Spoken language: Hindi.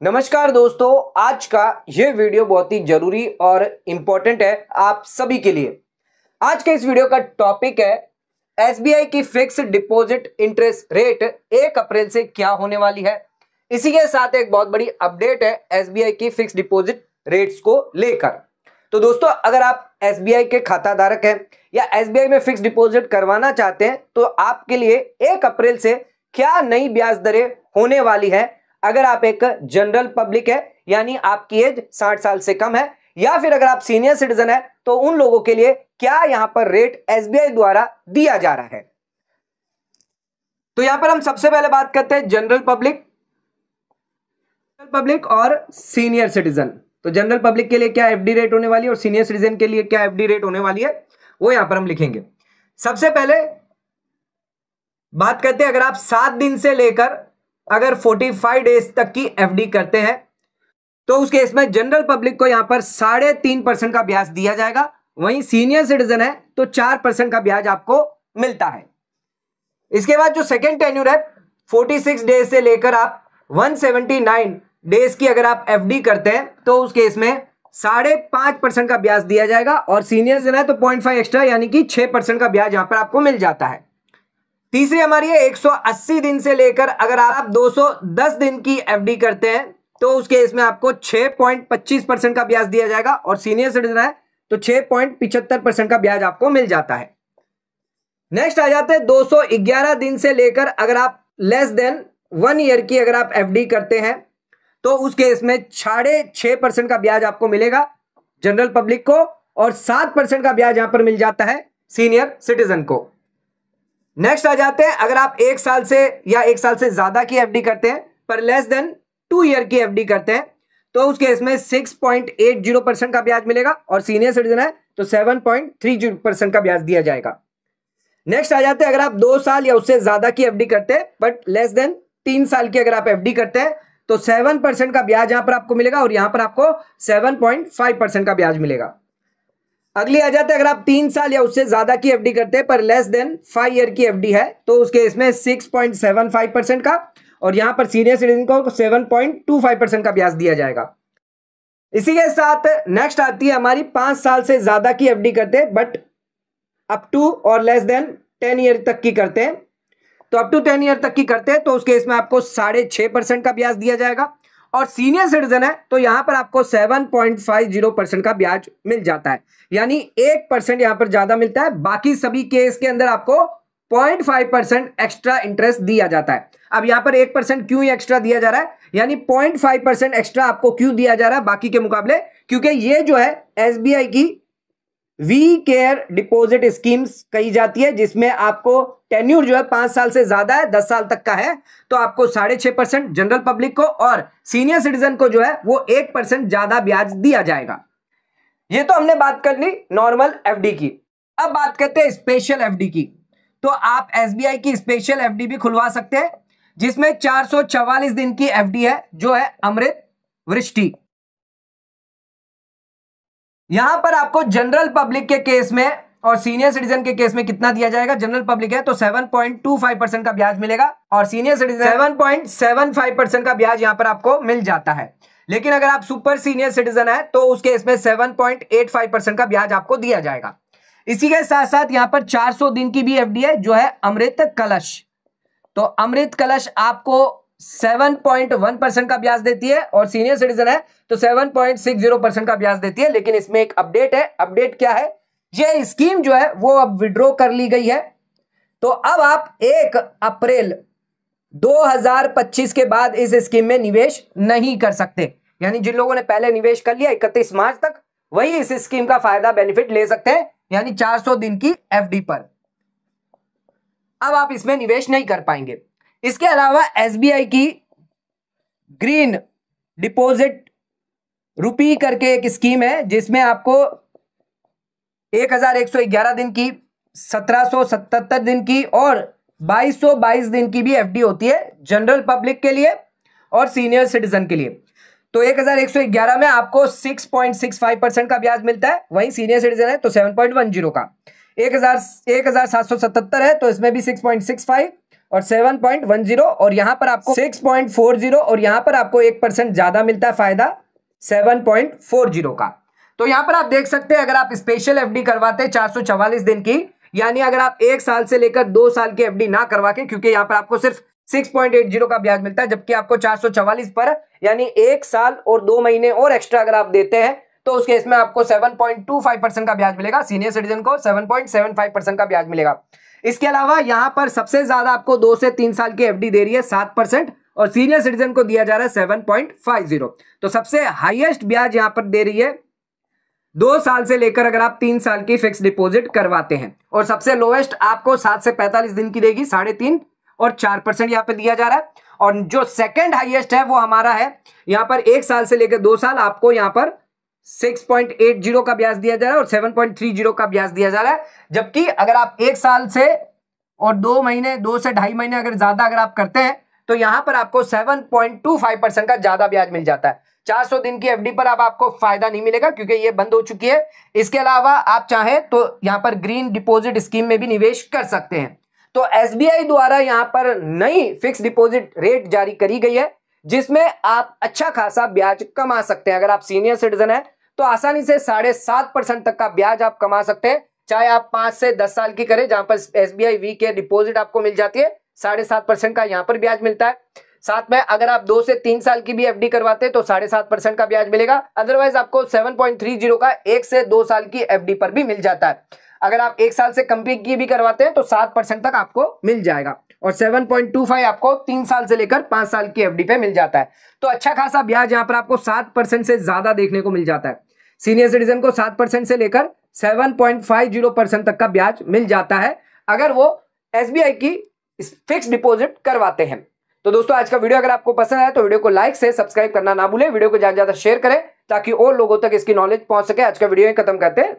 नमस्कार दोस्तों, आज का ये वीडियो बहुत ही जरूरी और इम्पोर्टेंट है आप सभी के लिए। आज के इस वीडियो का टॉपिक है एसबीआई की फिक्स डिपॉजिट इंटरेस्ट रेट 1 अप्रैल से क्या होने वाली है। इसी के साथ एक बहुत बड़ी अपडेट है एसबीआई की फिक्स डिपॉजिट रेट्स को लेकर। तो दोस्तों, अगर आप एसबीआई के खाता धारक हैं या एसबीआई में फिक्स डिपॉजिट करवाना चाहते हैं तो आपके लिए 1 अप्रैल से क्या नई ब्याज दरें होने वाली है। अगर आप एक जनरल पब्लिक है यानी आपकी एज 60 साल से कम है, या फिर अगर आप सीनियर सिटीजन है तो उन लोगों के लिए क्या यहां पर रेट एसबीआई द्वारा दिया जा रहा है। तो यहां पर हम सबसे पहले बात करते हैं जनरल पब्लिक और सीनियर सिटीजन। तो जनरल पब्लिक के लिए क्या एफडी रेट होने वाली है और सीनियर सिटीजन के लिए क्या एफडी रेट होने वाली है, वो यहां पर हम लिखेंगे। सबसे पहले बात करते हैं, अगर आप 7 दिन से लेकर अगर 45 डेज तक की एफडी करते हैं तो उस केस में जनरल पब्लिक को यहां पर 3.5% का ब्याज दिया जाएगा। वहीं सीनियर सिटीजन है तो 4% का ब्याज आपको मिलता है। इसके बाद जो सेकेंड टेन्यूर है 46 डेज से लेकर आप 179 डेज की अगर आप एफडी करते हैं तो उस केस में 5.5% का ब्याज दिया जाएगा, और सीनियर सिटीजन है तो 0.5 एक्स्ट्रा यानी कि 6% का ब्याज यहां पर आपको मिल जाता है। तीसरी हमारी है 180 दिन से लेकर अगर आप 210 दिन की एफडी करते हैं तो उस केस में आपको 6.25% का ब्याज दिया जाएगा, और सीनियर सिटीजन है तो 6.75% का ब्याज आपको मिल जाता है। नेक्स्ट आ जाते हैं 211 दिन से लेकर अगर आप लेस देन 1 ईयर की अगर आप एफडी करते हैं तो उस केस में 6.5% का ब्याज आपको मिलेगा जनरल पब्लिक को, और 7% का ब्याज यहां पर मिल जाता है सीनियर सिटीजन को। नेक्स्ट आ जाते हैं, अगर आप 1 साल से या 1 साल से ज्यादा की एफडी करते हैं पर लेस देन 2 ईयर की एफडी करते हैं तो उस केस में 6.80% का ब्याज मिलेगा, और सीनियर सिटीजन है तो 7.30% का ब्याज दिया जाएगा। नेक्स्ट आ जाते हैं, अगर आप 2 साल या उससे ज्यादा की एफडी करते हैं बट लेस देन 3 साल की अगर आप एफडी करते हैं तो 7% का ब्याज यहां पर आपको मिलेगा, और यहां पर आपको 7.5% का ब्याज मिलेगा। अगली आ जाते हैं, अगर आप 3 साल या उससे ज्यादा की एफडी करते हैं पर लेस देन 5 ईयर की एफडी है तो उसके इसमें 6.75% का, और यहां पर सीनियर सिटीजन को 7.25% का ब्याज दिया जाएगा। इसी के साथ नेक्स्ट आती है हमारी 5 साल से ज्यादा की एफडी करते हैं बट अप टू और लेस देन 10 ईयर तक की करते हैं, तो अप टू 10 ईयर तक की करते हैं तो उसके इसमें आपको 6.5% का ब्याज दिया जाएगा, और सीनियर सिटीजन है तो यहां पर आपको 7.50% का ब्याज मिल जाता है, यानी 1% यहां पर ज्यादा मिलता है। बाकी सभी केस के अंदर आपको 0.5% एक्स्ट्रा इंटरेस्ट दिया जाता है। अब यहां पर 1% क्यों एक्स्ट्रा दिया जा रहा है, यानी 0.5% एक्स्ट्रा आपको क्यों दिया जा रहा है बाकी के मुकाबले, क्योंकि ये जो है एसबीआई की वी केयर डिपॉजिट स्कीम्स कही जाती है, जिसमें आपको टेन्यूर जो है 5 साल से ज्यादा है, 10 साल तक का है तो आपको 6.5% जनरल पब्लिक को, और सीनियर सिटीजन को जो है वो 1% ज्यादा ब्याज दिया जाएगा। ये तो हमने बात कर ली नॉर्मल एफडी की। अब बात करते हैं स्पेशल एफडी की। तो आप एसबीआई की स्पेशल एफडी भी खुलवा सकते हैं, जिसमें 444 दिन की एफडी है जो है अमृत वृष्टि। यहां पर आपको जनरल पब्लिक के केस में और सीनियर सिटीजन के केस में कितना दिया जाएगा, जनरल पब्लिक है तो 7.25% का ब्याज मिलेगा, और सीनियर सिटीजन 7.75% का ब्याज यहां पर आपको मिल जाता है। लेकिन अगर आप सुपर सीनियर सिटीजन है तो उस केस में 7.85% का ब्याज आपको दिया जाएगा। इसी के साथ साथ यहां पर 400 दिन की भी एफडी है जो है अमृत कलश। तो अमृत कलश आपको 7.1% का ब्याज देती है, और सीनियर सिटीजन है तो 7.60% का ब्याज देती है। लेकिन इसमें एक अपडेट है। अपडेट क्या है, ये स्कीम जो है वो अब विड्रॉ कर ली गई है, तो अब आप 1 अप्रैल 2025 के बाद इस स्कीम में निवेश नहीं कर सकते। यानी जिन लोगों ने पहले निवेश कर लिया 31 मार्च तक, वही इस स्कीम का फायदा बेनिफिट ले सकते हैं, यानी 400 दिन की एफडी पर। अब आप इसमें निवेश नहीं कर पाएंगे। इसके अलावा एसबीआई की ग्रीन डिपॉजिट रुपी करके एक स्कीम है, जिसमें आपको 1111 दिन की, 1777 दिन की और 2222 दिन की भी एफडी होती है जनरल पब्लिक के लिए और सीनियर सिटीजन के लिए। तो 1111 में आपको 6.65% का ब्याज मिलता है, वहीं सीनियर सिटीजन है तो 7.10 का। 1777 है तो इसमें भी 6.65, और 7.10 और यहां पर आपको 6.40 और यहां पर आपको 1% ज्यादा मिलता है फायदा 7.40 का। तो यहां पर आप देख सकते हैं अगर आप स्पेशल एफडी करवाते हैं 444 दिन की, यानी अगर आप 1 साल से लेकर 2 साल की एफडी ना करवा के, क्योंकि यहां पर आपको सिर्फ 6.80 का ब्याज मिलता है, जबकि आपको 444 पर यानी 1 साल और 2 महीने और एक्स्ट्रा अगर आप देते हैं तो उस केस में आपको 7.25% का ब्याज मिलेगा। सीनियर सिटीजन को 7.75% का ब्याज मिलेगा। इसके अलावा यहां पर सबसे ज्यादा आपको 2 से 3 साल की एफडी दे रही है 7% और सीनियर सिटीजन को दिया जा रहा है 7.50। तो सबसे हाईएस्ट ब्याज यहां पर दे रही है 2 साल से लेकर अगर आप 3 साल की फिक्स डिपॉजिट करवाते हैं, और सबसे लोएस्ट आपको 7 से 45 दिन की देगी 3.5 और 4% यहां पर दिया जा रहा है। और जो सेकंड हाईएस्ट है वो हमारा है यहां पर 1 साल से लेकर 2 साल, आपको यहां पर 6.80 का ब्याज दिया जा रहा है और 7.30 का ब्याज दिया जा रहा है। जबकि अगर आप 1 साल से और 2 महीने 2 से 2.5 महीने अगर ज्यादा अगर आप करते हैं तो यहां पर आपको 7.25% का ज्यादा ब्याज मिल जाता है। 400 दिन की एफडी पर अब आपको फायदा नहीं मिलेगा क्योंकि ये बंद हो चुकी है। इसके अलावा आप चाहें तो यहां पर ग्रीन डिपॉजिट स्कीम में भी निवेश कर सकते हैं। तो एसबीआई द्वारा यहां पर नई फिक्स डिपॉजिट रेट जारी करी गई है जिसमें आप अच्छा खासा ब्याज कमा सकते हैं। अगर आप सीनियर सिटीजन है तो आसानी से 7.5% तक का ब्याज आप कमा सकते हैं, चाहे आप 5 से 10 साल की करें, जहां पर एसबीआई वी के डिपॉजिट आपको मिल जाती है 7.5% का यहां पर ब्याज मिलता है। साथ में अगर आप 2 से 3 साल की भी एफडी करवाते हैं तो 7.5% का ब्याज मिलेगा। अदरवाइज आपको 7.30 का 1 से 2 साल की एफडी पर भी मिल जाता है। अगर आप 1 साल से कम की भी करवाते हैं तो 7% तक आपको मिल जाएगा और 7.25 आपको 3 साल से लेकर 5 साल की एफडी पे मिल जाता है। तो अच्छा खासा ब्याज यहां पर आपको 7% से ज्यादा देखने को मिल जाता है। सीनियर सिटीजन को 7% से लेकर 7.50% तक का ब्याज मिल जाता है अगर वो एसबीआई की फिक्स डिपॉजिट करवाते हैं। तो दोस्तों आज का वीडियो अगर आपको पसंद आया तो वीडियो को लाइक से सब्सक्राइब करना ना भूलें, वीडियो को ज्यादा ज्यादा शेयर करें ताकि और लोगों तक इसकी नॉलेज पहुंच सके। आज का वीडियो खत्म करते हैं।